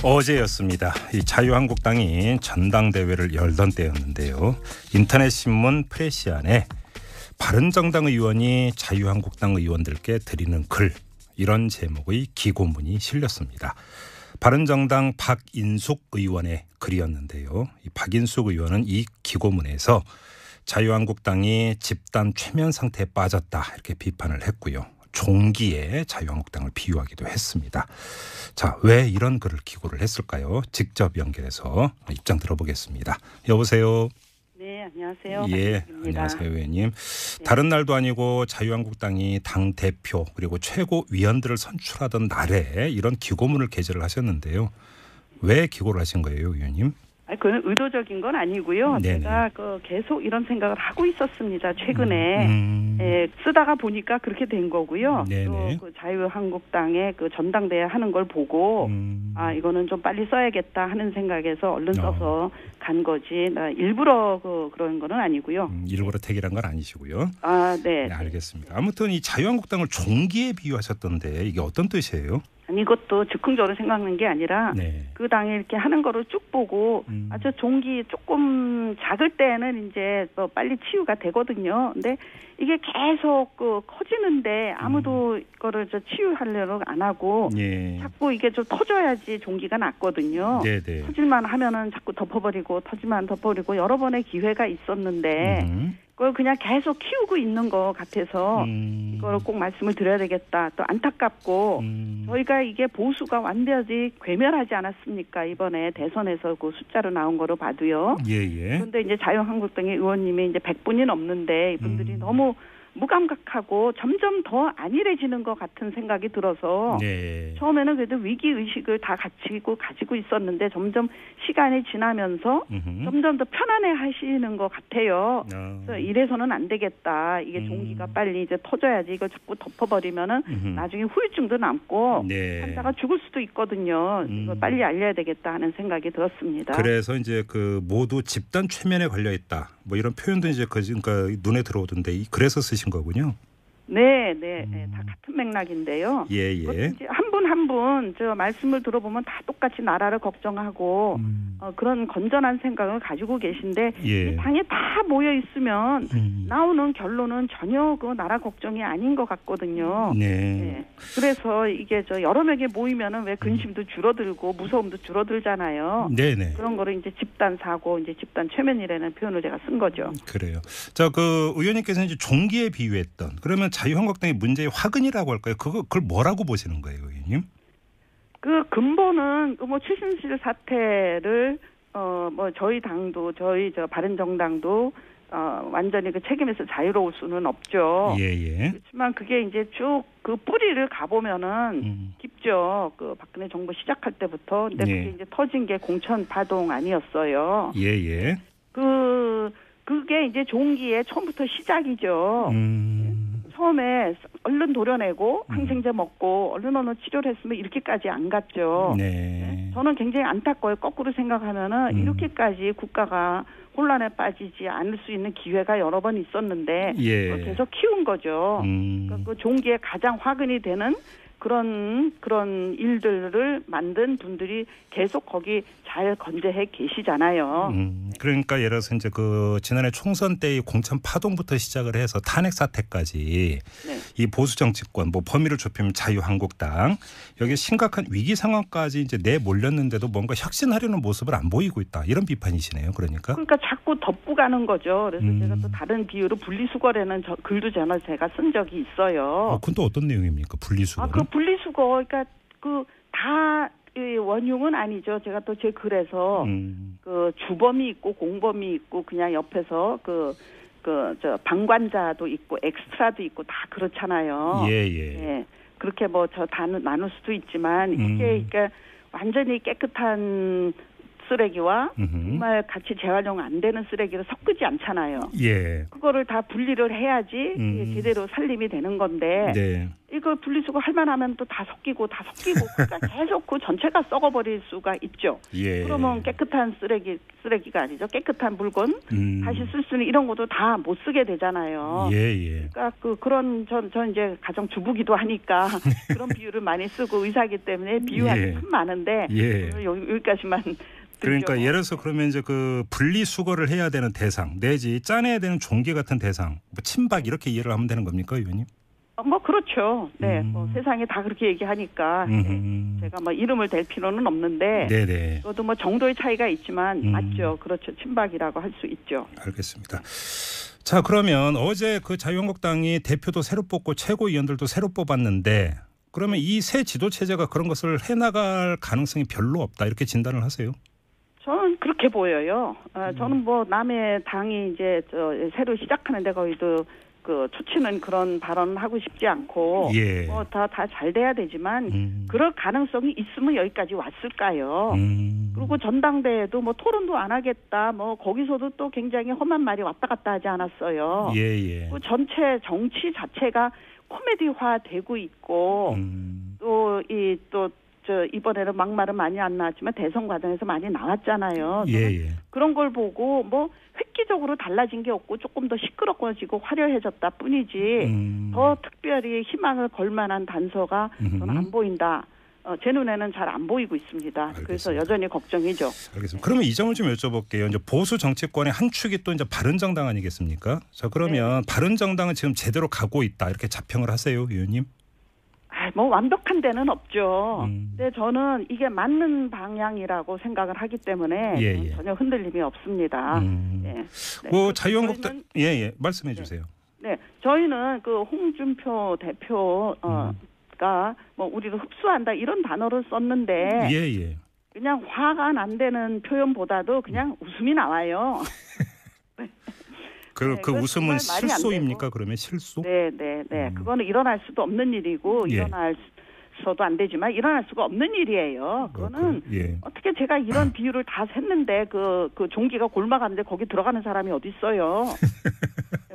어제였습니다. 이 자유한국당이 전당대회를 열던 때였는데요. 인터넷 신문 프레시안에 바른정당 의원이 자유한국당 의원들께 드리는 글, 이런 제목의 기고문이 실렸습니다. 바른정당 박인숙 의원의 글이었는데요. 이 박인숙 의원은 이 기고문에서 자유한국당이 집단 최면 상태에 빠졌다, 이렇게 비판을 했고요. 종기에 자유한국당을 비유하기도 했습니다. 자, 왜 이런 글을 기고를 했을까요? 직접 연결해서 입장 들어보겠습니다. 여보세요. 네, 안녕하세요. 예, 반갑습니다. 안녕하세요, 의원님. 다른 날도 아니고 자유한국당이 당 대표 그리고 최고위원들을 선출하던 날에 이런 기고문을 게재를 하셨는데요. 왜 기고를 하신 거예요, 의원님? 그건 의도적인 건 아니고요. 네네. 제가 계속 이런 생각을 하고 있었습니다. 최근에 쓰다가 보니까 그렇게 된 거고요. 네네. 또 그 자유한국당의 그 전당대회 하는 걸 보고 이거는 좀 빨리 써야겠다 하는 생각에서 얼른 써서 간 거지. 나 일부러 그런 거는 아니고요. 일부러 택이란 건 아니시고요. 네. 네, 알겠습니다. 아무튼 이 자유한국당을 종기에 비유하셨던데 이게 어떤 뜻이에요? 아니, 이것도 즉흥적으로 생각난 게 아니라 네. 그 당에 이렇게 하는 거를 쭉 보고 아주 종기 조금 작을 때는 이제 뭐 빨리 치유가 되거든요. 근데 이게 계속 커지는데 아무도 이거를 치유하려고 안 하고 예. 자꾸 이게 좀 터져야지 종기가 났거든요. 네네. 터질만 하면은 자꾸 덮어버리고 터지만 덮어버리고 여러 번의 기회가 있었는데 그걸 그냥 계속 키우고 있는 것 같아서 이걸 꼭 말씀을 드려야 되겠다. 또 안타깝고 저희가 이게 보수가 완벽히 괴멸하지 않았습니까? 이번에 대선에서 그 숫자로 나온 거로 봐도요. 예예. 그런데 이제 자유한국당의 의원님이 이제 100분이 넘는데 이분들이 너무 무감각하고 점점 더 안일해지는 것 같은 생각이 들어서 네. 처음에는 그래도 위기 의식을 다 가지고 있었는데 점점 시간이 지나면서 점점 더 편안해 하시는 것 같아요. 그래서 이래서는 안 되겠다. 이게 종기가 빨리 이제 터져야지. 이걸 자꾸 덮어버리면은 나중에 후유증도 남고 네. 환자가 죽을 수도 있거든요. 이걸 빨리 알려야 되겠다 하는 생각이 들었습니다. 그래서 이제 모두 집단 최면에 걸려 있다. 뭐 이런 표현도 이제 그러니까 눈에 들어오던데 그래서 쓰신 거군요. 네, 다 같은 맥락인데요. 예. 한 분 한 분 저 말씀을 들어보면 다 똑같이 나라를 걱정하고 그런 건전한 생각을 가지고 계신데 이 당에 다 모여 있으면 나오는 결론은 전혀 그 나라 걱정이 아닌 것 같거든요. 네. 그래서 이게 여러 명이 모이면은 왜 근심도 줄어들고 무서움도 줄어들잖아요. 네네. 그런 거를 이제 집단 사고, 이제 집단 최면이라는 표현을 제가 쓴 거죠. 그래요. 자, 의원님께서는 이제 종기에 비유했던, 그러면 자유한국당의 문제의 화근이라고 할까요? 그걸 뭐라고 보시는 거예요, 의원님? 그 근본은 최순실 사태를 저희 당도 저희 바른정당도 완전히 그 책임에서 자유로울 수는 없죠. 예. 그렇지만 그게 이제 쭉 그 뿌리를 가보면은 깊죠. 그 박근혜 정부 시작할 때부터. 근데 그게 이제 터진 게 공천 파동 아니었어요. 예. 그게 이제 종기의 처음부터 시작이죠. 처음에 얼른 도려내고 항생제 먹고 얼른 치료를 했으면 이렇게까지 안 갔죠. 네. 저는 굉장히 안타까워요. 거꾸로 생각하면은 이렇게까지 국가가 혼란에 빠지지 않을 수 있는 기회가 여러 번 있었는데 계속 키운 거죠. 그러니까 그 종기에 가장 화근이 되는 그런 일들을 만든 분들이 계속 거기 잘 건재해 계시잖아요. 그러니까 예를 들어서 이제 지난해 총선 때의 공천 파동부터 시작을 해서 탄핵 사태까지 이 보수 정치권 범위를 좁히면 자유한국당 여기 심각한 위기 상황까지 이제 내몰렸는데도 뭔가 혁신하려는 모습을 안 보이고 있다. 이런 비판이시네요. 그러니까 자꾸 덮고 가는 거죠. 그래서 제가 또 다른 비유로 분리수거라는 글도 제가 쓴 적이 있어요. 그건 또 어떤 내용입니까? 분리수거. 그 분리수거, 그러니까 다 원흉은 아니죠. 제가 또 제 글에서 그 주범이 있고 공범이 있고 그냥 옆에서 방관자도 있고 엑스트라도 있고 다 그렇잖아요. 예. 그렇게 다 나눌 수도 있지만 이게 그러니까 완전히 깨끗한 쓰레기와 정말 같이 재활용 안 되는 쓰레기를 섞지 않잖아요. 예. 그거를 다 분리를 해야지 제대로 살림이 되는 건데 이거 분리수거 할만하면 또 다 섞이고 그러니까 계속 그 전체가 썩어버릴 수가 있죠. 예. 그러면 깨끗한 쓰레기가 아니죠. 깨끗한 물건 다시 쓸 수 있는 이런 것도 다 못 쓰게 되잖아요. 예. 그러니까 그런 전 이제 가정 주부기도 하니까 그런 비유를 많이 쓰고 의사이기 때문에 비유하기 참 많은데 여기까지만. 그러니까 예를 들어서 그러면 이제 그 분리수거를 해야 되는 대상 내지 짜내야 되는 종기 같은 대상, 뭐 침박 이렇게 이해를 하면 되는 겁니까, 의원님? 뭐 그렇죠. 네, 뭐 세상에 다 그렇게 얘기하니까 제가 뭐 이름을 댈 필요는 없는데, 네네. 그것도 뭐 정도의 차이가 있지만 맞죠. 그렇죠. 침박이라고 할 수 있죠. 알겠습니다. 자, 그러면 어제 그 자유한국당이 대표도 새로 뽑고 최고위원들도 새로 뽑았는데, 그러면 이 새 지도 체제가 그런 것을 해나갈 가능성이 별로 없다 이렇게 진단을 하세요? 저는 그렇게 보여요. 저는 뭐 남의 당이 이제 새로 시작하는데 거기도 그 초치는 그런 발언을 하고 싶지 않고 뭐 다 잘 돼야 되지만 그럴 가능성이 있으면 여기까지 왔을까요? 그리고 전당대회도 뭐 토론도 안 하겠다. 뭐 거기서도 또 굉장히 험한 말이 왔다 갔다 하지 않았어요. 그 전체 정치 자체가 코미디화 되고 있고 이번에는 막말은 많이 안 나왔지만 대선 과정에서 많이 나왔잖아요. 그런 걸 보고 뭐 획기적으로 달라진 게 없고 조금 더 시끄럽고지고 화려해졌다 뿐이지 더 특별히 희망을 걸 만한 단서가 저는 안 보인다. 제 눈에는 잘 안 보이고 있습니다. 알겠습니다. 그래서 여전히 걱정이죠. 알겠습니다. 그러면 이 점을 좀 여쭤볼게요. 이제 보수 정치권의 한 축이 또 이제 바른정당 아니겠습니까? 자, 그러면 바른정당은 지금 제대로 가고 있다 이렇게 자평을 하세요, 의원님? 뭐 완벽한 데는 없죠. 근데 저는 이게 맞는 방향이라고 생각을 하기 때문에 전혀 흔들림이 없습니다. 뭐 자유한국당 말씀해 주세요. 네, 저희는 그 홍준표 대표가 뭐 우리를 흡수한다 이런 단어를 썼는데 그냥 화가 안 되는 표현보다도 그냥 웃음이 나와요. 그 웃음은 실소입니까? 그러면 실소? 네. 그거는 일어날 수도 없는 일이고 일어나서도 안 되지만 일어날 수가 없는 일이에요. 그거는 어떻게 제가 이런 비유를 다 샜는데 그 종기가 골마가는데 거기 들어가는 사람이 어디 있어요?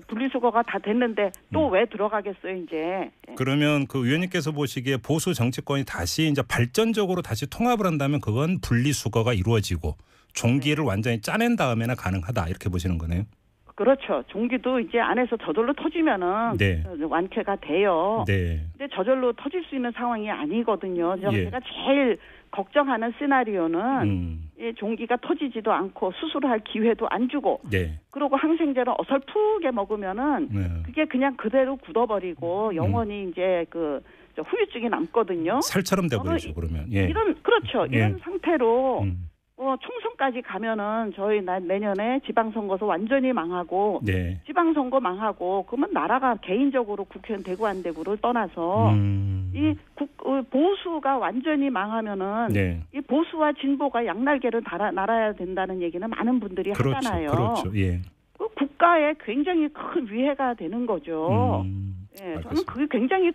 분리수거가 다 됐는데 또 왜 들어가겠어요, 이제? 그러면 그 의원님께서 보시기에 보수 정치권이 다시 이제 발전적으로 다시 통합을 한다면 그건 분리수거가 이루어지고 종기를 완전히 짜낸 다음에나 가능하다 이렇게 보시는 거네요. 그렇죠. 종기도 이제 안에서 저절로 터지면은 완쾌가 돼요. 근데 저절로 터질 수 있는 상황이 아니거든요. 제가 제일 걱정하는 시나리오는 이 종기가 터지지도 않고 수술할 기회도 안 주고 그리고 항생제를 어설프게 먹으면은 그게 그냥 그대로 굳어버리고 영원히 이제 그 후유증이 남거든요. 살처럼 돼버리죠. 그러면 이런 상태로 총선까지 가면은 저희 내년에 지방선거도 완전히 망하고 지방선거 망하고 그러면 나라가 개인적으로 국회의원 되고 안 되고를 떠나서 이 보수가 완전히 망하면은 이 보수와 진보가 양날개를 날아야 된다는 얘기는 많은 분들이 하잖아요. 그렇죠. 그 국가에 굉장히 큰 위해가 되는 거죠. 저는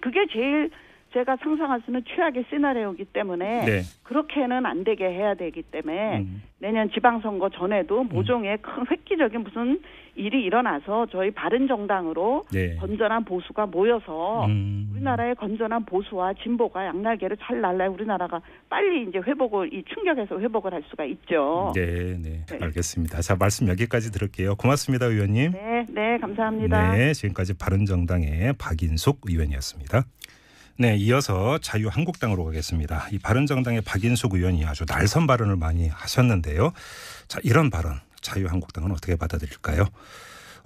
그게 제일 제가 상상할 수 있는 최악의 시나리오이기 때문에 그렇게는 안 되게 해야 되기 때문에 내년 지방선거 전에도 모종의 큰 획기적인 무슨 일이 일어나서 저희 바른정당으로 건전한 보수가 모여서 우리나라의 건전한 보수와 진보가 양날개를 잘 날라야 우리나라가 빨리 이제 이 충격에서 회복을 할 수가 있죠. 알겠습니다. 자, 말씀 여기까지 들을게요. 고맙습니다, 의원님. 네, 감사합니다. 지금까지 바른정당의 박인숙 의원이었습니다. 이어서 자유한국당으로 가겠습니다. 이 바른정당의 박인숙 의원이 아주 날선 발언을 많이 하셨는데요. 자, 이런 발언 자유한국당은 어떻게 받아들일까요?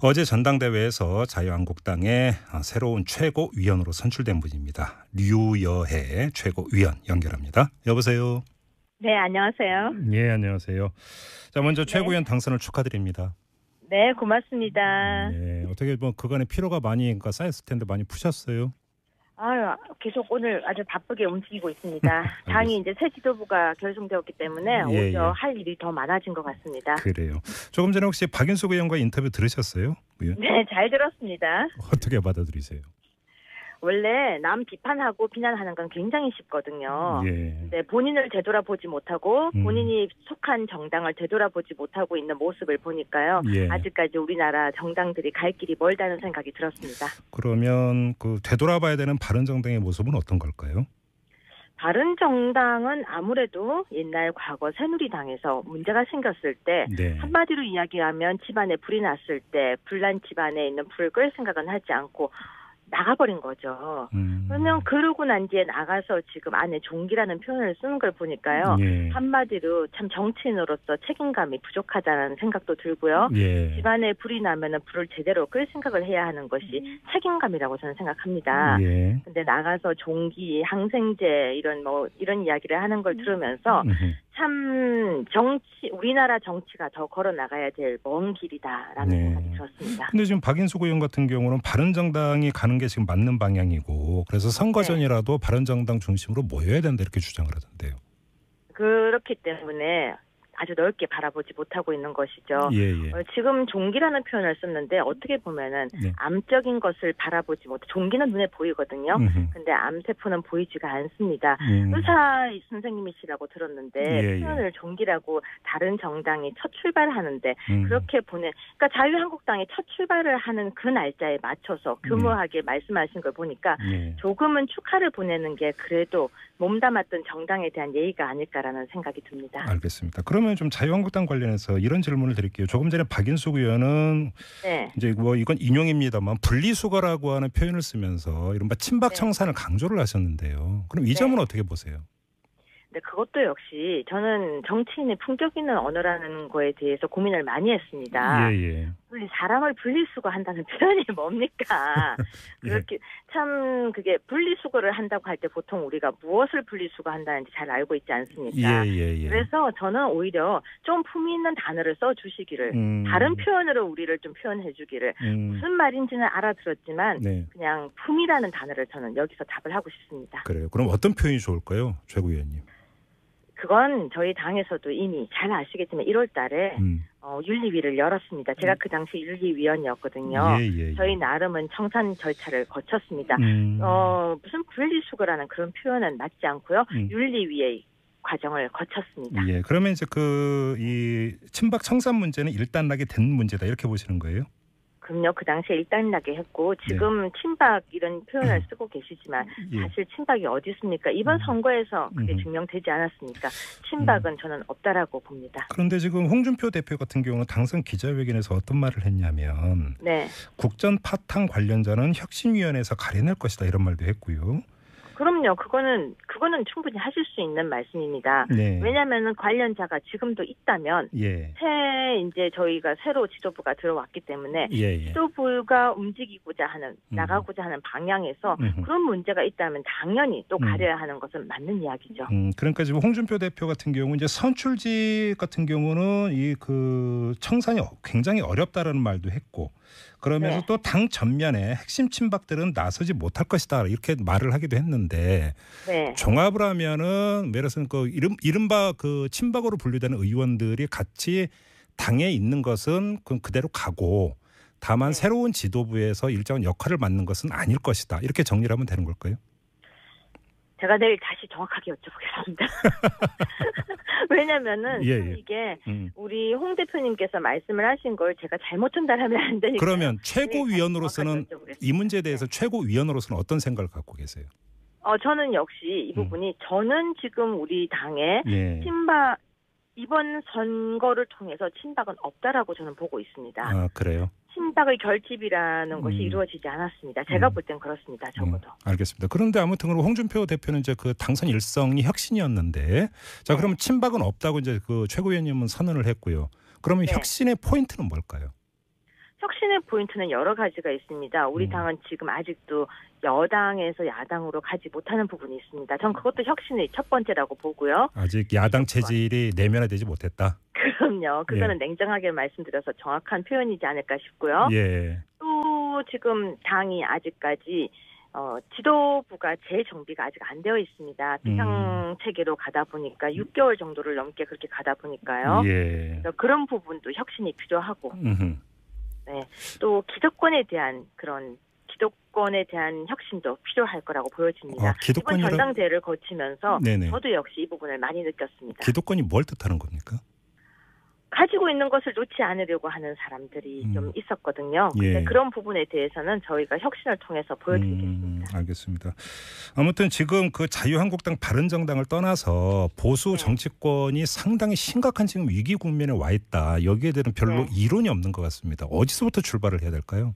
어제 전당대회에서 자유한국당의 새로운 최고위원으로 선출된 분입니다. 류여혜 최고위원 연결합니다. 여보세요. 네, 안녕하세요. 안녕하세요. 자, 먼저 최고위원 당선을 축하드립니다. 네, 고맙습니다. 어떻게 그간의 피로가 많이 쌓였을 텐데 많이 푸셨어요? 계속 오늘 아주 바쁘게 움직이고 있습니다. 당이 이제 새 지도부가 결성되었기 때문에 오히려 할 일이 더 많아진 것 같습니다. 그래요. 조금 전에 혹시 박인숙 의원과 인터뷰 들으셨어요? 네, 잘 들었습니다. 어떻게 받아들이세요? 원래 남 비판하고 비난하는 건 굉장히 쉽거든요. 근데 본인을 되돌아보지 못하고 본인이 속한 정당을 되돌아보지 못하고 있는 모습을 보니까요. 아직까지 우리나라 정당들이 갈 길이 멀다는 생각이 들었습니다. 그러면 그 되돌아봐야 되는 바른정당의 모습은 어떤 걸까요? 바른정당은 아무래도 옛날 과거 새누리당에서 문제가 생겼을 때 한마디로 이야기하면 집안에 불이 났을 때 불난 집안에 있는 불을 끌 생각은 하지 않고 나가버린 거죠. 그러면 그러고 난 뒤에 나가서 지금 안에 종기라는 표현을 쓰는 걸 보니까요. 한마디로 참 정치인으로서 책임감이 부족하다는 생각도 들고요. 집안에 불이 나면은 불을 제대로 끌 생각을 해야 하는 것이 책임감이라고 저는 생각합니다. 근데 나가서 종기, 항생제 이런 이야기를 하는 걸 들으면서 참 우리나라 정치가 더 걸어 나가야 될 먼 길이다라는 생각이 들었습니다. 근데 지금 박인숙 의원 같은 경우는 바른정당이 가는 게 지금 맞는 방향이고 그래서 선거 전이라도 바른정당 중심으로 모여야 된다 이렇게 주장을 하던데요. 그렇기 때문에 아주 넓게 바라보지 못하고 있는 것이죠. 지금 종기라는 표현을 썼는데 어떻게 보면은 암적인 것을 바라보지 못해 종기는 눈에 보이거든요. 근데 암세포는 보이지가 않습니다. 의사 선생님이시라고 들었는데 표현을 종기라고 다른 정당이 첫 출발하는데 그렇게 그러니까 자유한국당이 첫 출발을 하는 그 날짜에 맞춰서 교묘하게 말씀하신 걸 보니까 조금은 축하를 보내는 게 그래도 몸담았던 정당에 대한 예의가 아닐까라는 생각이 듭니다. 알겠습니다. 그러면 좀 자유한국당 관련해서 이런 질문을 드릴게요. 조금 전에 박인숙 의원은 이제 뭐 이건 인용입니다만 분리수거라고 하는 표현을 쓰면서 이른바 친박 청산을 강조를 하셨는데요. 그럼 이 점은 어떻게 보세요? 네, 그것도 역시 저는 정치인의 품격 있는 언어라는 거에 대해서 고민을 많이 했습니다. 사람을 분리수거한다는 표현이 뭡니까? 그렇게 참 그게 분리수거를 한다고 할 때 보통 우리가 무엇을 분리수거한다는지 잘 알고 있지 않습니까? 그래서 저는 오히려 좀 품위 있는 단어를 써주시기를 다른 표현으로 우리를 좀 표현해주기를 무슨 말인지는 알아들었지만 그냥 품이라는 단어를 저는 여기서 답을 하고 싶습니다. 그래요. 그럼 어떤 표현이 좋을까요? 최고위원님. 그건 저희 당에서도 이미 잘 아시겠지만 1월 달에 윤리위를 열었습니다. 제가 그 당시 윤리위원이었거든요. 저희 나름은 청산 절차를 거쳤습니다. 무슨 분리수거라는 그런 표현은 맞지 않고요. 윤리위의 과정을 거쳤습니다. 그러면 이제 이 친박 청산 문제는 일단락이 된 문제다 이렇게 보시는 거예요? 그럼요. 그 당시에 일단락에 했고 지금 친박 이런 표현을 쓰고 계시지만 사실 친박이 어디 있습니까? 이번 선거에서 그게 증명되지 않았습니까? 친박은 저는 없다라고 봅니다. 그런데 지금 홍준표 대표 같은 경우는 당선 기자회견에서 어떤 말을 했냐면 국전 파탄 관련자는 혁신위원회에서 가려낼 것이다 이런 말도 했고요. 그럼요. 그거는 충분히 하실 수 있는 말씀입니다. 왜냐하면 관련자가 지금도 있다면 이제 저희가 새로 지도부가 들어왔기 때문에 지도부가 움직이고자 하는 나가고자 하는 방향에서 그런 문제가 있다면 당연히 또 가려야 하는 것은 맞는 이야기죠. 그러니까 지금 홍준표 대표 같은 경우 이제 선출직 같은 경우는 그 청산이 굉장히 어렵다라는 말도 했고. 그러면서 또 당 전면에 핵심 친박들은 나서지 못할 것이다 이렇게 말을 하기도 했는데 종합을 하면은 예를 들어서 이른바 그 친박으로 분류되는 의원들이 같이 당에 있는 것은 그대로 가고 다만 새로운 지도부에서 일정한 역할을 맡는 것은 아닐 것이다 이렇게 정리를 하면 되는 걸까요? 제가 내일 다시 정확하게 여쭤보겠습니다. 왜냐면은 이게 우리 홍 대표님께서 말씀을 하신 걸 제가 잘못 전달하면 안 되니까. 그러면 최고위원으로서는 이 문제에 대해서 최고위원으로서는 어떤 생각을 갖고 계세요? 저는 역시 이 부분이 저는 지금 우리 당에 친박 이번 선거를 통해서 친박은 없다라고 저는 보고 있습니다. 아, 그래요? 친박의 결집이라는 것이 이루어지지 않았습니다. 제가 볼 땐 그렇습니다. 적어도. 알겠습니다. 그런데 아무튼 홍준표 대표는 이제 그 당선 일성이 혁신이었는데 자 그러면 친박은 없다고 이제 그 최고위원님은 선언을 했고요. 그러면 혁신의 포인트는 뭘까요? 혁신의 포인트는 여러 가지가 있습니다. 우리 당은 지금 아직도 여당에서 야당으로 가지 못하는 부분이 있습니다. 전 그것도 혁신의 첫 번째라고 보고요. 아직 야당 체질이 내면화되지 못했다? 그럼요. 그거는 냉정하게 말씀드려서 정확한 표현이지 않을까 싶고요. 또 지금 당이 아직까지 지도부가 재정비가 아직 안 되어 있습니다. 비상체계로 가다 보니까 6개월 정도를 넘게 그렇게 가다 보니까요. 그래서 그런 부분도 혁신이 필요하고 또 기득권에 대한 그런 기득권에 대한 혁신도 필요할 거라고 보여집니다. 이번 전당대회를 거치면서 네네. 저도 역시 이 부분을 많이 느꼈습니다. 기득권이 뭘 뜻하는 겁니까? 가지고 있는 것을 놓지 않으려고 하는 사람들이 좀 있었거든요. 근데 그런 부분에 대해서는 저희가 혁신을 통해서 보여드리겠습니다. 알겠습니다. 아무튼 지금 그 자유한국당 바른정당을 떠나서 보수 정치권이 상당히 심각한 지금 위기 국면에 와 있다. 여기에 대한 별로 이론이 없는 것 같습니다. 어디서부터 출발을 해야 될까요?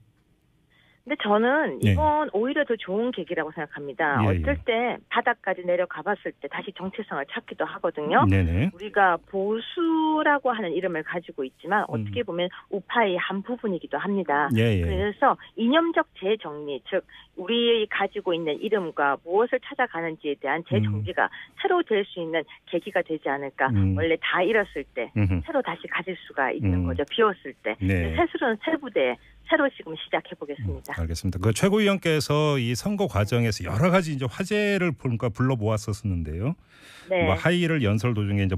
근데 저는 이건 오히려 더 좋은 계기라고 생각합니다. 어쩔 때 바닥까지 내려가 봤을 때 다시 정체성을 찾기도 하거든요. 우리가 보수라고 하는 이름을 가지고 있지만 어떻게 보면 우파의 한 부분이기도 합니다. 그래서 이념적 재정리, 즉 우리 가지고 있는 이름과 무엇을 찾아가는지에 대한 재정비가 새로 될 수 있는 계기가 되지 않을까. 원래 다 잃었을 때 새로 다시 가질 수가 있는 거죠. 비웠을 때. 새스러운 새 부대에 새로 지금 시작해 보겠습니다. 알겠습니다. 그 최고위원께서 이 선거 과정에서 여러 가지 이제 화제를 불러 모았었는데요. 뭐 하이힐을 연설 도중에 이제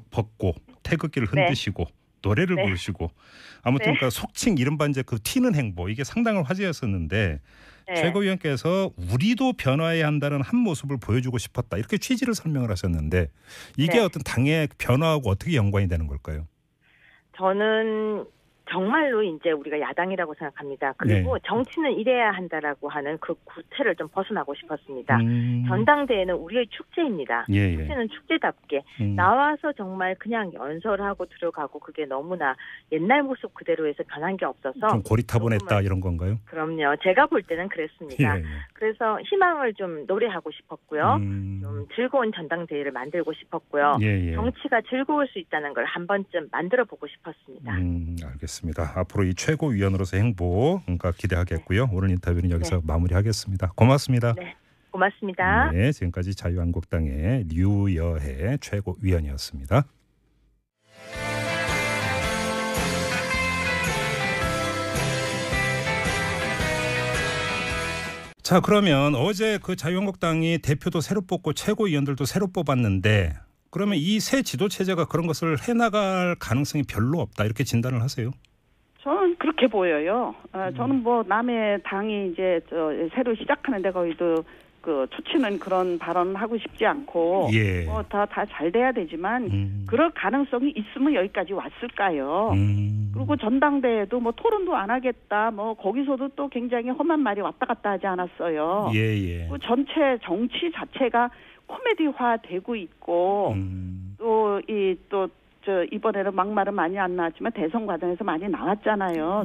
벗고 태극기를 흔드시고 노래를 부르시고 아무튼 그러니까 속칭 이른바 이제 그 튀는 행보 이게 상당한 화제였었는데 최고위원께서 우리도 변화해야 한다는 한 모습을 보여주고 싶었다 이렇게 취지를 설명을 하셨는데 이게 어떤 당의 변화하고 어떻게 연관이 되는 걸까요? 저는 정말로 이제 우리가 야당이라고 생각합니다. 그리고 정치는 이래야 한다라고 하는 그 구태를 좀 벗어나고 싶었습니다. 전당대회는 우리의 축제입니다. 축제는 축제답게 나와서 정말 그냥 연설하고 들어가고 그게 너무나 옛날 모습 그대로에서 변한 게 없어서 좀 고리타분했다 이런 건가요? 그럼요. 제가 볼 때는 그랬습니다. 그래서 희망을 좀 노래하고 싶었고요. 좀 즐거운 전당대회를 만들고 싶었고요. 정치가 즐거울 수 있다는 걸 한 번쯤 만들어보고 싶었습니다. 알겠습니다. 앞으로 이 최고위원으로서 행보 기대하겠고요. 오늘 인터뷰는 여기서 마무리하겠습니다. 고맙습니다. 네, 고맙습니다. 네, 지금까지 자유한국당의 류여혜 최고위원이었습니다. 자, 그러면 어제 그 자유한국당이 대표도 새로 뽑고 최고위원들도 새로 뽑았는데 그러면 이 새 지도 체제가 그런 것을 해나갈 가능성이 별로 없다 이렇게 진단을 하세요? 저는 그렇게 보여요. 저는 뭐 남의 당이 이제 새로 시작하는데 거기도 그 초치는 그런 발언을 하고 싶지 않고 뭐 다 잘 돼야 되지만 그럴 가능성이 있으면 여기까지 왔을까요? 그리고 전당대회도 뭐 토론도 안 하겠다. 뭐 거기서도 또 굉장히 험한 말이 왔다 갔다 하지 않았어요. 그 전체 정치 자체가 코미디화 되고 있고 이번에는 막말은 많이 안 나왔지만 대선 과정에서 많이 나왔잖아요.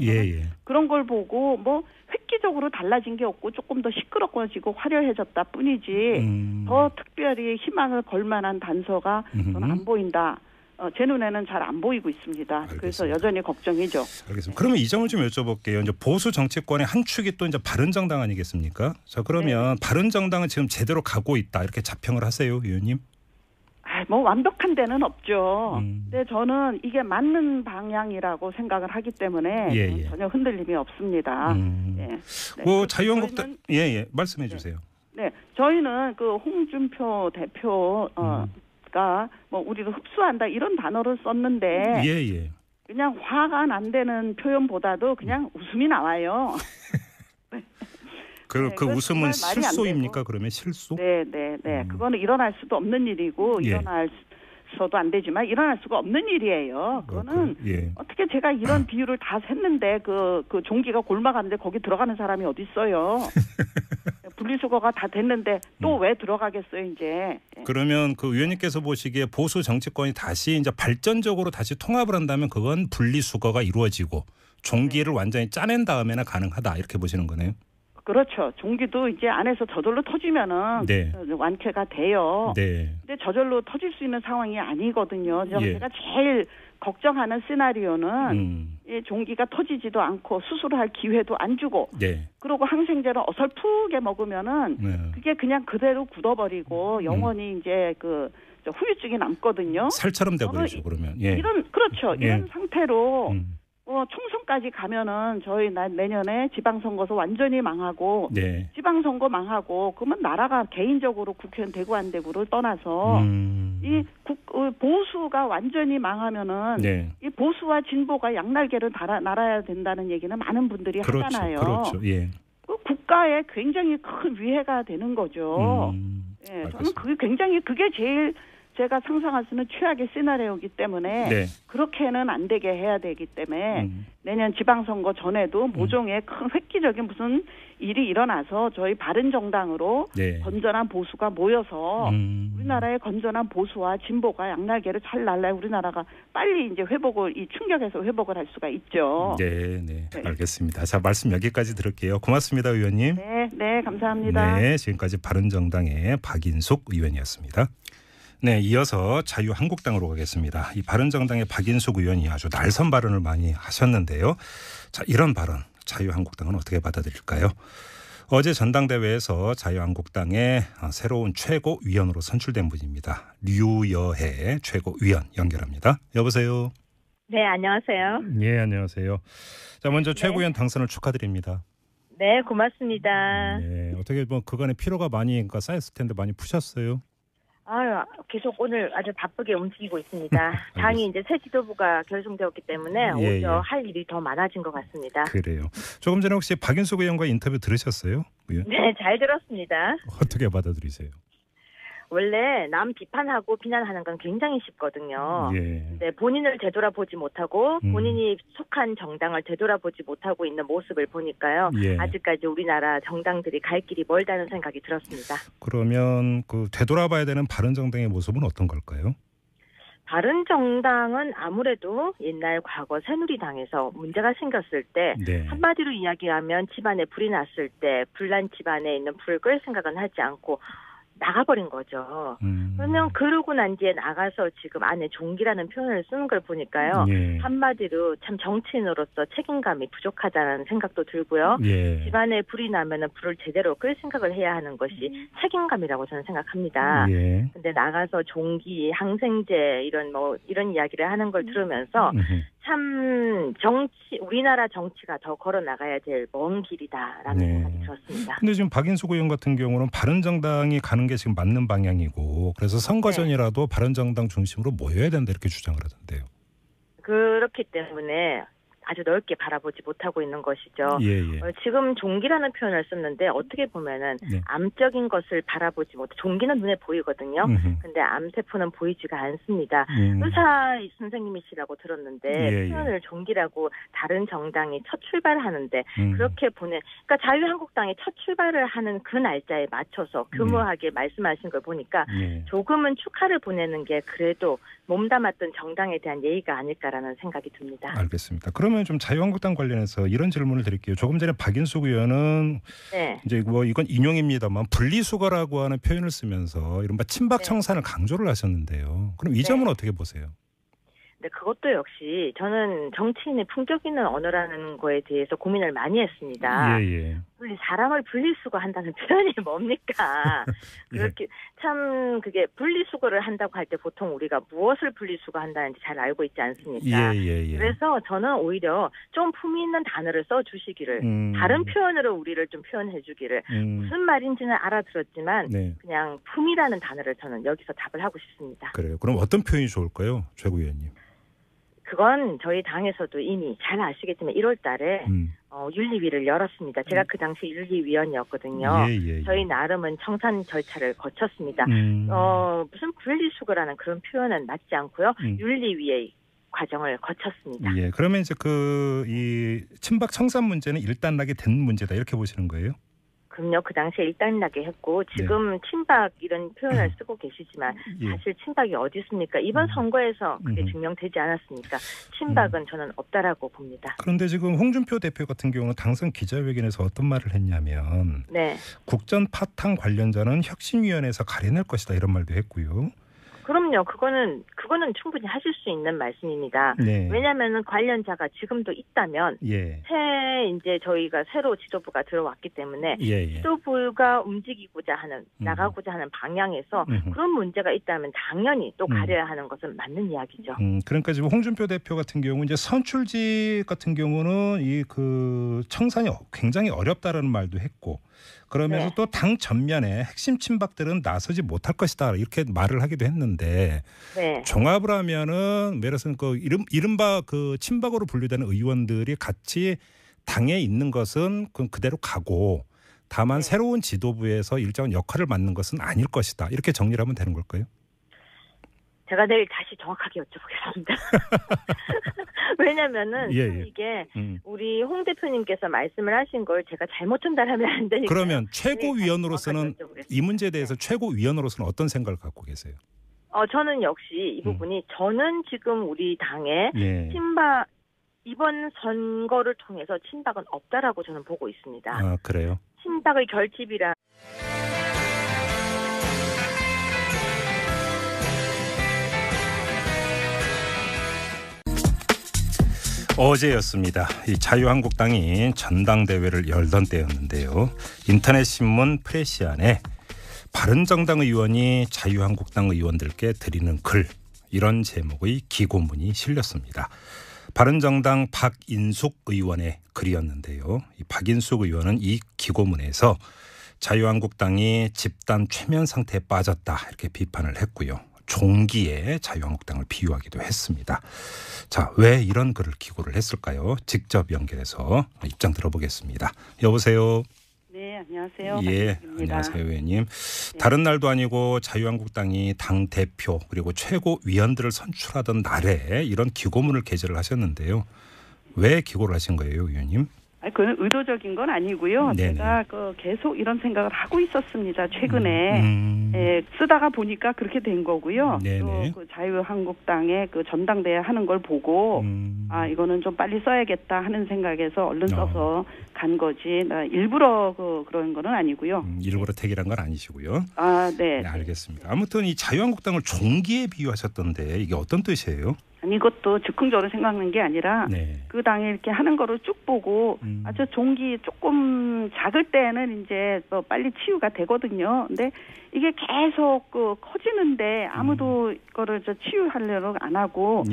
그런 걸 보고 뭐 획기적으로 달라진 게 없고 조금 더 시끄러워지고 화려해졌다 뿐이지 더 특별히 희망을 걸 만한 단서가 저는 안 보인다. 제 눈에는 잘 안 보이고 있습니다. 알겠습니다. 그래서 여전히 걱정이죠. 알겠습니다. 그러면 이 점을 좀 여쭤볼게요. 이제 보수 정치권의 한 축이 또 이제 바른정당 아니겠습니까? 자, 그러면 바른정당은 지금 제대로 가고 있다 이렇게 자평을 하세요, 의원님? 뭐 완벽한 데는 없죠. 근데 저는 이게 맞는 방향이라고 생각을 하기 때문에 전혀 흔들림이 없습니다. 뭐 자유한국당 말씀해 주세요. 네, 저희는 그 홍준표 대표가 뭐 우리도 흡수한다 이런 단어를 썼는데 그냥 화가 안 되는 표현보다도 그냥 웃음이 나와요. 그 웃음은 실소입니까? 그러면 실소? 네. 그거는 일어날 수도 없는 일이고 일어나서도 안 되지만 일어날 수가 없는 일이에요. 그거는 어떻게 제가 이런 비유를 다 샜는데 그 종기가 골마가는데 거기 들어가는 사람이 어디 있어요? 분리수거가 다 됐는데 또 왜 들어가겠어요 이제? 그러면 그 의원님께서 보시기에 보수 정치권이 다시 이제 발전적으로 다시 통합을 한다면 그건 분리수거가 이루어지고 종기를 완전히 짜낸 다음에나 가능하다 이렇게 보시는 거네요. 그렇죠. 종기도 이제 안에서 저절로 터지면은 완쾌가 돼요. 근데 저절로 터질 수 있는 상황이 아니거든요. 제가 제일 걱정하는 시나리오는 이 종기가 터지지도 않고 수술할 기회도 안 주고 그리고 항생제를 어설프게 먹으면은 그게 그냥 그대로 굳어버리고 영원히 이제 그 후유증이 남거든요. 살처럼 돼버리죠 그러면. 이런 상태로 총선까지 가면은 저희 내년에 지방선거도 완전히 망하고 지방선거 망하고 그러면 나라가 개인적으로 국회의원 되고 안 되고를 떠나서 이 보수가 완전히 망하면은 이 보수와 진보가 양날개를 날아야 된다는 얘기는 많은 분들이 하잖아요. 그렇죠. 국가에 굉장히 큰 위해가 되는 거죠. 예, 저는 그게 제일 제가 상상할 수 있는 최악의 시나리오이기 때문에 네. 그렇게는 안 되게 해야 되기 때문에 내년 지방선거 전에도 모종의 큰 획기적인 무슨 일이 일어나서 저희 바른정당으로 네. 건전한 보수가 모여서 우리나라의 건전한 보수와 진보가 양날개를 잘 날라야 우리나라가 빨리 이제 이 충격에서 회복을 할 수가 있죠. 네, 네, 알겠습니다. 자, 말씀 여기까지 들을게요. 고맙습니다, 의원님. 네, 네, 감사합니다. 네, 지금까지 바른정당의 박인숙 의원이었습니다. 네, 이어서 자유한국당으로 가겠습니다. 이 바른정당의 박인숙 의원이 아주 날선 발언을 많이 하셨는데요. 자, 이런 발언 자유한국당은 어떻게 받아들일까요? 어제 전당대회에서 자유한국당의 새로운 최고위원으로 선출된 분입니다. 류여혜 최고위원 연결합니다. 여보세요. 네, 안녕하세요. 네, 안녕하세요. 자, 먼저 최고위원 당선을 축하드립니다. 네, 고맙습니다. 네, 어떻게 그간의 피로가 많이 쌓였을 텐데 많이 푸셨어요? 계속 오늘 아주 바쁘게 움직이고 있습니다. 당이 이제 새 지도부가 결성되었기 때문에 오히려 할 일이 더 많아진 것 같습니다. 그래요. 조금 전에 혹시 박인숙 의원과 인터뷰 들으셨어요? 의원? 네, 잘 들었습니다. 어떻게 받아들이세요? 원래 남 비판하고 비난하는 건 굉장히 쉽거든요. 근데 본인을 되돌아보지 못하고 본인이 속한 정당을 되돌아보지 못하고 있는 모습을 보니까요. 아직까지 우리나라 정당들이 갈 길이 멀다는 생각이 들었습니다. 그러면 되돌아봐야 되는 바른정당의 모습은 어떤 걸까요? 바른정당은 아무래도 옛날 과거 새누리당에서 문제가 생겼을 때 한마디로 이야기하면 집안에 불이 났을 때 불난 집안에 있는 불을 끌 생각은 하지 않고 나가버린 거죠. 그러면 그러고 난 뒤에 나가서 지금 안에 종기라는 표현을 쓰는 걸 보니까요. 한마디로 참 정치인으로서 책임감이 부족하다는 생각도 들고요. 집안에 불이 나면은 불을 제대로 끌 생각을 해야 하는 것이 책임감이라고 저는 생각합니다. 근데 나가서 종기, 항생제 이런 이야기를 하는 걸 들으면서 참 우리나라 정치가 더 걸어 나가야 될 먼 길이다라는 생각이 들었습니다. 근데 지금 박인숙 의원 같은 경우는 바른정당이 가는 게 지금 맞는 방향이고 그래서 선거 전이라도 바른정당 중심으로 모여야 된다 이렇게 주장을 하던데요. 그렇기 때문에 아주 넓게 바라보지 못하고 있는 것이죠. 지금 종기라는 표현을 썼는데 어떻게 보면은 암적인 것을 바라보지 못해 종기는 눈에 보이거든요. 근데 암세포는 보이지가 않습니다. 의사 선생님이시라고 들었는데 표현을 종기라고 다른 정당이 첫 출발하는데 그렇게 그러니까 자유한국당이 첫 출발을 하는 그 날짜에 맞춰서 교묘하게 말씀하신 걸 보니까 조금은 축하를 보내는 게 그래도 몸담았던 정당에 대한 예의가 아닐까라는 생각이 듭니다. 알겠습니다. 그러면 좀 자유한국당 관련해서 이런 질문을 드릴게요. 조금 전에 박인숙 의원은 이제 이건 인용입니다만 분리수거라고 하는 표현을 쓰면서 이른바 친박 청산을 강조를 하셨는데요. 그럼 이 점은 어떻게 보세요? 네, 그것도 역시 저는 정치인의 품격 있는 언어라는 거에 대해서 고민을 많이 했습니다. 사람을 분리수거한다는 표현이 뭡니까? 그렇게 참 그게 분리수거를 한다고 할 때 보통 우리가 무엇을 분리수거한다는지 잘 알고 있지 않습니까? 그래서 저는 오히려 좀 품위 있는 단어를 써주시기를 다른 표현으로 우리를 좀 표현해주기를 무슨 말인지는 알아들었지만 그냥 품이라는 단어를 저는 여기서 답을 하고 싶습니다. 그래요. 그럼 어떤 표현이 좋을까요? 최고위원님. 그건 저희 당에서도 이미 잘 아시겠지만 1월 달에 윤리위를 열었습니다. 제가 그 당시 윤리위원이었거든요. 저희 나름은 청산 절차를 거쳤습니다. 무슨 분리수거라는 그런 표현은 맞지 않고요. 윤리위의 과정을 거쳤습니다. 그러면 이제 이 친박 청산 문제는 일단락이 된 문제다 이렇게 보시는 거예요? 그럼요. 그 당시에 일단락에 했고 지금 친박 이런 표현을 쓰고 계시지만 사실 친박이 어디 있습니까? 이번 선거에서 그게 증명되지 않았습니까? 친박은 저는 없다라고 봅니다. 그런데 지금 홍준표 대표 같은 경우는 당선 기자회견에서 어떤 말을 했냐면 국전 파탄 관련자는 혁신위원회에서 가려낼 것이다 이런 말도 했고요. 그럼요. 그거는 충분히 하실 수 있는 말씀입니다. 왜냐하면 관련자가 지금도 있다면 이제 저희가 새로 지도부가 들어왔기 때문에 지도부가 움직이고자 하는 나가고자 하는 방향에서 그런 문제가 있다면 당연히 또 가려야 하는 것은 맞는 이야기죠. 그러니까 지금 홍준표 대표 같은 경우 이제 선출직 같은 경우는 청산이 굉장히 어렵다라는 말도 했고. 그러면서 또 당 전면에 핵심 친박들은 나서지 못할 것이다 이렇게 말을 하기도 했는데 종합을 하면은 예를 들어서 이른바 친박으로 분류되는 의원들이 같이 당에 있는 것은 그대로 가고 다만 새로운 지도부에서 일정한 역할을 맡는 것은 아닐 것이다. 이렇게 정리를 하면 되는 걸까요? 제가 내일 다시 정확하게 여쭤보겠습니다. 왜냐면은 이게 우리 홍 대표님께서 말씀을 하신 걸 제가 잘못 전달하면 안 되니까. 그러면 최고위원으로서는 이 문제에 대해서 최고위원으로서는 어떤 생각을 갖고 계세요? 저는 역시 이 부분이 저는 지금 우리 당에 친박 이번 선거를 통해서 친박은 없다라고 저는 보고 있습니다. 아, 그래요? 친박의 결집이라. 어제였습니다. 이 자유한국당이 전당대회를 열던 때였는데요. 인터넷 신문 프레시안에 바른정당 의원이 자유한국당 의원들께 드리는 글, 이런 제목의 기고문이 실렸습니다. 바른정당 박인숙 의원의 글이었는데요. 이 박인숙 의원은 이 기고문에서 자유한국당이 집단 최면 상태에 빠졌다 이렇게 비판을 했고요. 종기에 자유한국당을 비유하기도 했습니다. 자, 왜 이런 글을 기고를 했을까요? 직접 연결해서 입장 들어보겠습니다. 여보세요. 네, 안녕하세요. 예, 안녕하세요, 의원님. 다른 날도 아니고 자유한국당이 당 대표 그리고 최고위원들을 선출하던 날에 이런 기고문을 게재를 하셨는데요. 왜 기고를 하신 거예요, 의원님? 그건 의도적인 건 아니고요. 네네. 제가 계속 이런 생각을 하고 있었습니다. 최근에 쓰다가 보니까 그렇게 된 거고요. 또 그 자유한국당의 그 전당대회 하는 걸 보고 이거는 좀 빨리 써야겠다 하는 생각에서 얼른 써서 간 거지. 나 일부러 그런 거는 아니고요. 일부러 택이란 건 아니시고요. 네. 네, 알겠습니다. 아무튼 이 자유한국당을 종기에 비유하셨던데 이게 어떤 뜻이에요? 이것도 즉흥적으로 생각하는 게 아니라 그 당에 이렇게 하는 거를 쭉 보고 아주 종기 조금 작을 때는 이제 또 빨리 치유가 되거든요. 근데 이게 계속 커지는데 아무도 이거를 치유하려고 안 하고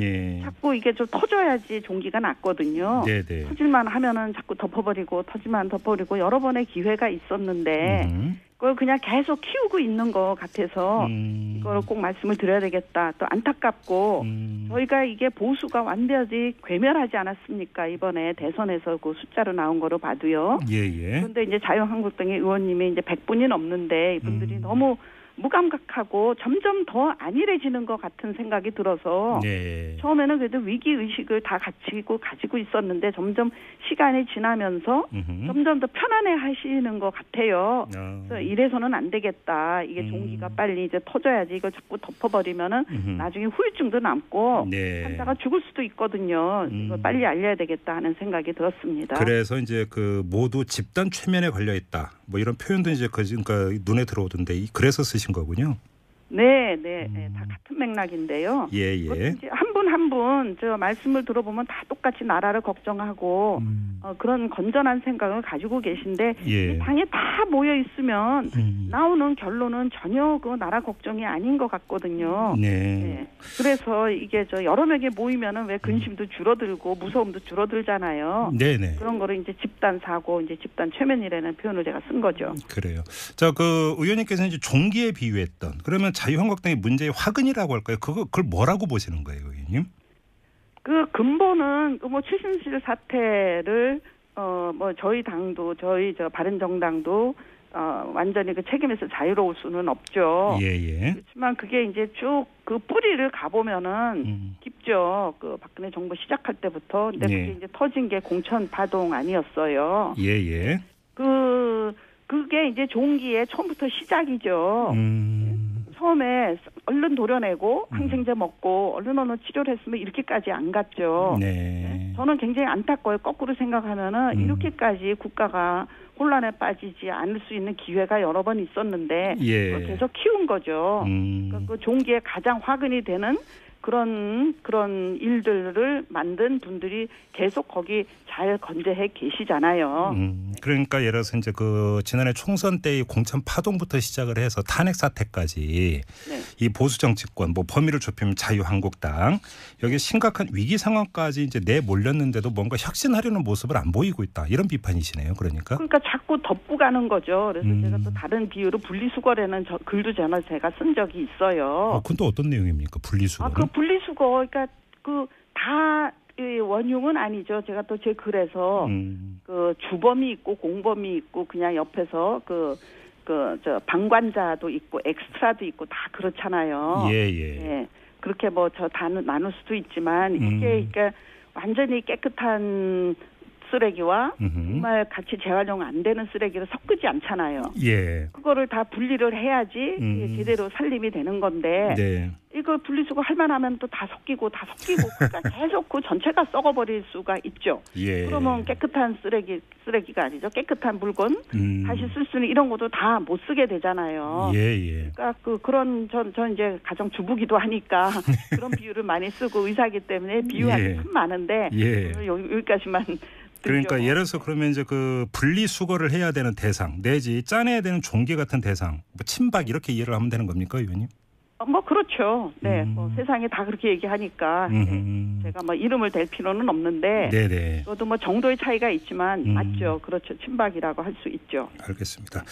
자꾸 이게 좀 터져야지 종기가 났거든요. 네네. 터질만 하면은 자꾸 덮어버리고 터지만 덮어버리고 여러 번의 기회가 있었는데 그걸 그냥 계속 키우고 있는 것 같아서 이걸 꼭 말씀을 드려야 되겠다. 또 안타깝고 저희가 이게 보수가 완전히 괴멸하지 않았습니까? 이번에 대선에서 그 숫자로 나온 거로 봐도요. 그런데 이제 자유한국당의 의원님이 이제 100분이 넘는데 이분들이 너무 무감각하고 점점 더 안일해지는 것 같은 생각이 들어서 처음에는 그래도 위기의식을 다 가지고 있었는데 점점 시간이 지나면서 점점 더 편안해 하시는 것 같아요. 그래서 이래서는 안 되겠다. 이게 종기가 빨리 이제 터져야지. 이걸 자꾸 덮어버리면은 나중에 후유증도 남고 환자가 죽을 수도 있거든요. 이걸 빨리 알려야 되겠다 하는 생각이 들었습니다. 그래서 이제 그 모두 집단 최면에 걸려 있다. 뭐 이런 표현도 이제 그러니까 눈에 들어오던데 그래서 쓰신 거군요. 네, 다 같은 맥락인데요. 이제 한 분 한 분 저 말씀을 들어보면 다 똑같이 나라를 걱정하고 그런 건전한 생각을 가지고 계신데 이 당에 다 모여 있으면 나오는 결론은 전혀 그 나라 걱정이 아닌 것 같거든요. 그래서 이게 여러 명이 모이면은 왜 근심도 줄어들고 무서움도 줄어들잖아요. 그런 거를 이제 집단 사고, 이제 집단 최면이라는 표현을 제가 쓴 거죠. 그래요. 자, 그 의원님께서 이제 종기에 비유했던 그러면 자유한국당의 문제의 화근이라고 할까요? 그걸 뭐라고 보시는 거예요, 의원님? 그 근본은 뭐 최순실 사태를 뭐 저희 당도 바른정당도 완전히 그 책임에서 자유로울 수는 없죠. 그렇지만 그게 이제 쭉 그 뿌리를 가보면은 깊죠. 그 박근혜 정부 시작할 때부터. 근데 그게 이제 터진 게 공천 파동 아니었어요. 그게 이제 종기의 처음부터 시작이죠. 처음에 얼른 도려내고 항생제 먹고 얼른 치료를 했으면 이렇게까지 안 갔죠. 저는 굉장히 안타까워요. 거꾸로 생각하면은 이렇게까지 국가가 혼란에 빠지지 않을 수 있는 기회가 여러 번 있었는데 그걸 계속 키운 거죠. 그 종기에 가장 화근이 되는 그런 일들을 만든 분들이 계속 거기 잘 건재해 계시잖아요. 그러니까 예를 들어서 이제 그 지난해 총선 때의 공천 파동부터 시작을 해서 탄핵 사태까지 이 보수 정치권 뭐 범위를 좁히면 자유한국당 여기 심각한 위기 상황까지 이제 내몰렸는데도 뭔가 혁신하려는 모습을 안 보이고 있다. 이런 비판이시네요. 그러니까 자꾸 덮고 가는 거죠. 그래서 제가 또 다른 비유로 분리수거라는 글도 제가 쓴 적이 있어요. 그건 또 어떤 내용입니까? 분리수거. 분리수거, 그러니까 다 원흉은 아니죠. 제가 또 제 글에서 그 주범이 있고 공범이 있고 그냥 옆에서 저 방관자도 있고 엑스트라도 있고 다 그렇잖아요. 예. 그렇게 뭐 저 다 나눌 수도 있지만 이게 그러니까 완전히 깨끗한 쓰레기와 정말 같이 재활용 안 되는 쓰레기를 섞지 않잖아요. 예. 그거를 다 분리를 해야지 이게 제대로 살림이 되는 건데 네. 이거 분리수거 할 만하면 또 다 섞이고 그러니까 계속 그 전체가 썩어버릴 수가 있죠. 예. 그러면 깨끗한 쓰레기가 아니죠. 깨끗한 물건 다시 쓸 수는 이런 것도 다 못 쓰게 되잖아요. 예. 그러니까 그런 전 이제 가정 주부기도 하니까 그런 비유를 많이 쓰고 의사이기 때문에 비유하기 참 많은데 여기까지만. 그러니까 예를 들어서 그러면 이제 그 분리수거를 해야 되는 대상 내지 짜내야 되는 종기 같은 대상, 뭐 친박 이렇게 이해를 하면 되는 겁니까, 의원님? 뭐 그렇죠. 네, 뭐 세상에 다 그렇게 얘기하니까 제가 뭐 이름을 댈 필요는 없는데, 네네. 그것도 뭐 정도의 차이가 있지만 맞죠. 그렇죠. 친박이라고 할 수 있죠. 알겠습니다.